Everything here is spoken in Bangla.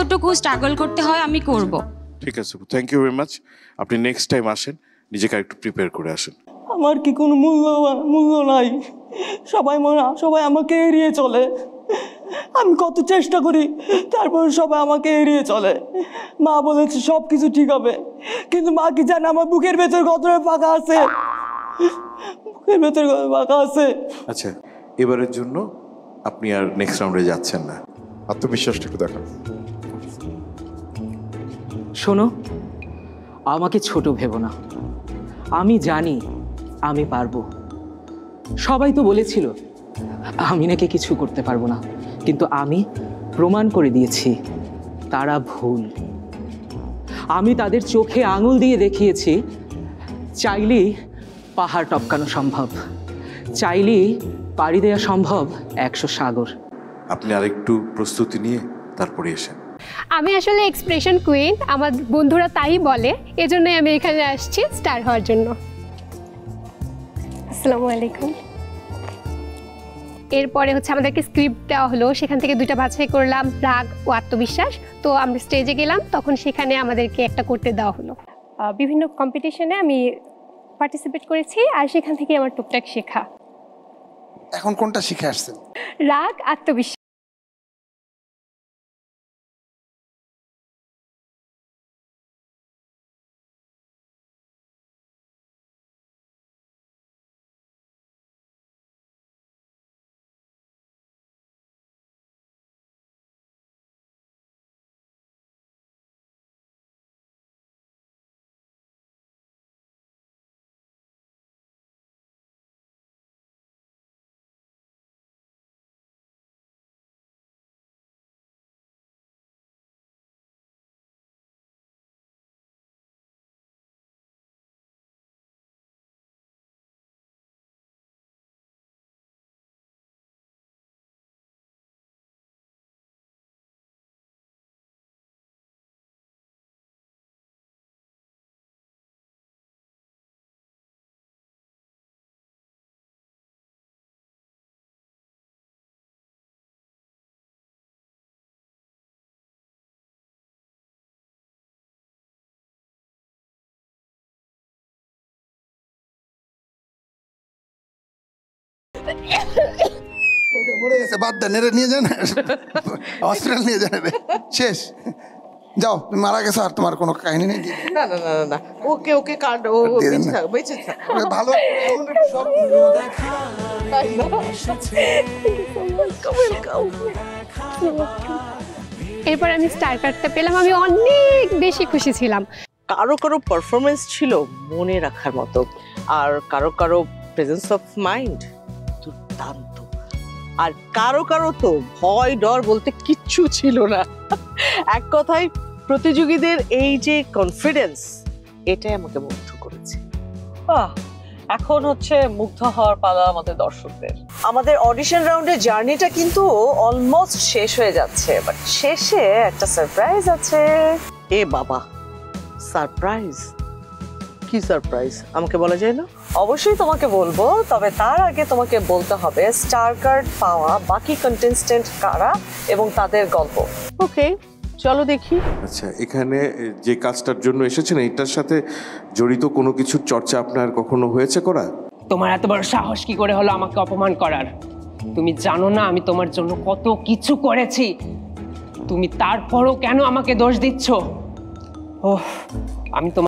যতটুকু স্ট্রাগল করতে হয় আমি করব। ঠিক আছে, থ্যাংক ইউ ভেরি মাচ। আপনি নেক্সট টাইম আসেন, নিজেকে একটু প্রিপেয়ার করে আসেন। আমার কি কোনো মূল্য নাই? সবাই আমাকে এড়িয়ে চলে। আমি কত চেষ্টা করি, তারপর সবাই আমাকে এড়িয়ে চলে। মা বলেছে সব কিছু ঠিক হবে, কিন্তু মা কি জানে আমার বুকের ভেতর কতটা ফাঁকা আছে, বুকের ভেতর কত ফাঁকা আছে। আচ্ছা, এবারের জন্য আপনি আর নেক্সট রাউন্ডে যাচ্ছেন না। আত্মবিশ্বাসটা একটু দেখান। শোনো, আমাকে ছোট ভেবো না। আমি জানি আমি পারবো। সবাই তো বলেছিল আমি নাকি কিছু করতে পারবো না, কিন্তু আমি প্রমাণ করে দিয়েছি তারা ভুল। আমি তাদের চোখে আঙুল দিয়ে দেখিয়েছি চাইলেই পাহাড় টপকানো সম্ভব, চাইলেই পাড়ি দেওয়া সম্ভব 100 সাগর। আপনি আরেকটু প্রস্তুতি নিয়ে তারপরে এসেন। আমি আসলে এক্সপ্রেশন কুইন, আমার বন্ধুরা তাই বলে, এজন্যই আমি এখানে আসছি স্টার হওয়ার জন্য। আসসালামু আলাইকুম। এরপরে হচ্ছে আমাদেরকে স্ক্রিপ্ট দেওয়া হলো, সেখান থেকে 2টা বাছাই করলাম, রাগ ও আত্মবিশ্বাস। তো আমরা স্টেজে গেলাম, তখন সেখানে আমাদেরকে একটা করতে দেওয়া হলো। বিভিন্ন কম্পিটিশনে আমি পার্টিসিপেট করেছি, আর সেখান থেকে আমার টুকটাক শেখা। এখন কোনটা শিখে আসছেন? রাগ, আত্মবিশ্বাস। ওকে মরে গেছে, বাদ দেন, এর নিয়ে যান হসপিটাল নিয়ে যান, শেষ। যাও, তুমি মারা গেছো, আর তোমার কোনো কাহিনী নেই। না না না না, ওকে কার্ড ও বেঁচে থাক ভালো। এরপর আমি স্টার কার্ডটা পেলাম, আমি অনেক বেশি খুশি ছিলাম। কারো কারো পারফরমেন্স ছিল মনে রাখার মতো, আর কারো কারো প্রেজেন্স অফ মাইন্ড দুর্দান্ত, আর কারো কারো তো ভয় ডর বলতে কিচ্ছু ছিল না। এক কথায় প্রতিযোগীদের এই যে কনফিডেন্স, এটাই আমাকে মুগ্ধ করেছে। এখন হচ্ছে মুগ্ধ হওয়ার পালা আমাদের দর্শকদের। আমাদের অডিশন রাউন্ডের জার্নিটা কিন্তু অলমোস্ট শেষ হয়ে যাচ্ছে, বাট শেষে একটা সারপ্রাইজ আছে। এ বাবা, সারপ্রাইজ? কি সারপ্রাইজ আমাকে বলা যায় না? অবশ্যই তোমাকে বলবো, তবে তার আগে তোমাকে বলতে হবে স্টার কার্ড পাওয়া বাকি কন্টেস্টেন্ট কারা এবং তাদের গল্প। ওকে, চলো দেখি। আচ্ছা, এখানে যে কাজটার জন্য এসেছেন এটার সাথে জড়িত কোনো কিছুর চর্চা আপনার কখনো হয়েছে করা? তোমার এত বড় সাহস কি করে হলো আমাকে অপমান করার? তুমি জানো না আমি তোমার জন্য কত কিছু করেছি, তুমি তারপরও কেন আমাকে দোষ দিচ্ছ? ওহ, আমি তোমার